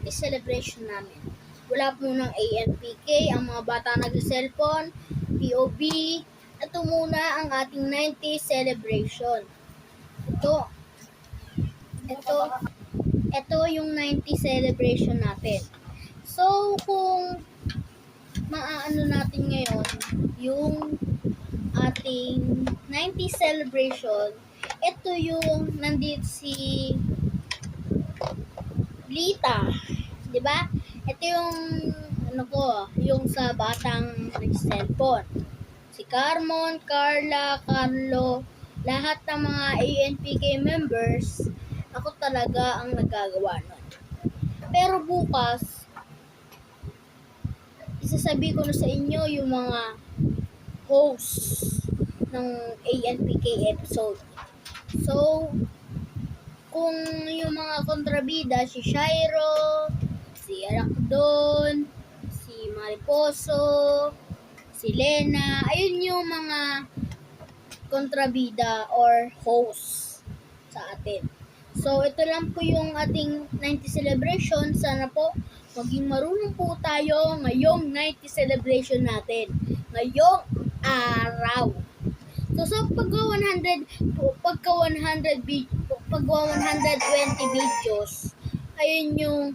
90th celebration namin. Wala po ng AMPK, ang mga bata nag-cellphone, POB. Ito muna ang ating 90th celebration. Ito yung 90th celebration natin. So, kung maaano natin ngayon, yung ating 90th celebration, ito yung nandito si Lita, 'di ba? Ito yung yung sa batang nag-cellphone. Si Carmon, Carla, Carlo, lahat ng mga ANPK members, ako talaga ang nagagawa nun. Pero bukas, isasabi ko na sa inyo yung mga hosts ng ANPK episode. So, kung yung mga kontrabida, si Shairo, si Arakdon, si Mariposo, si Lena, ayun yung mga kontrabida or host sa atin. So, ito lang po yung ating 90 celebration. Sana po maging marunong po tayo ngayong 90 celebration natin. Ngayong araw. So, pagka 120 videos, ayun yung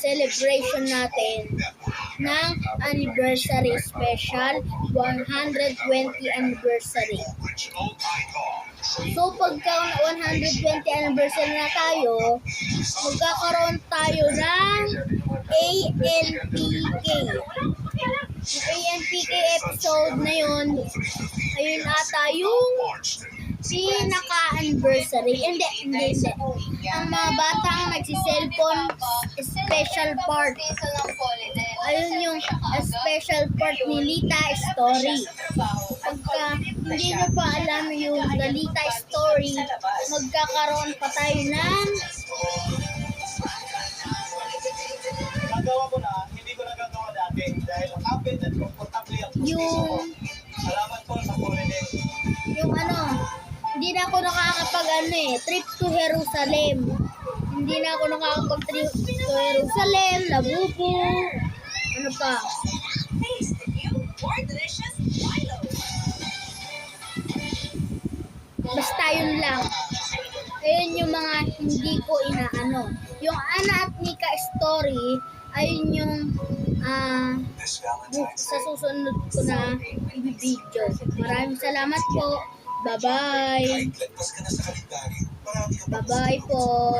celebration natin ng anniversary special, 120 anniversary. So, pagka 120 anniversary na tayo, magkakaroon tayo ng ANPK. Yung ANPK episode na yun, ayun ata yung pinaka-anniversary. Hindi. Ang mga batang nagsi-cellphone special part. Ayun yung special part ni Lita Story. Pagka hindi nyo pa alam yung The Lita Story, magkakaroon pa tayo ng nagawa ko na, hindi ko nagagawa dati dahil kapit at komportable ako. Salamat po sa holiday. Hindi na ako trip to Jerusalem. Hindi na ako nakakapag-trip to Jerusalem, Labubu, ano pa. Basta yun lang. Ayun yung mga hindi ko inaano. Yung Ana at Nika story, ayun yung sa susunod ko na video. Maraming salamat po. Bye-bye. Bye-bye po.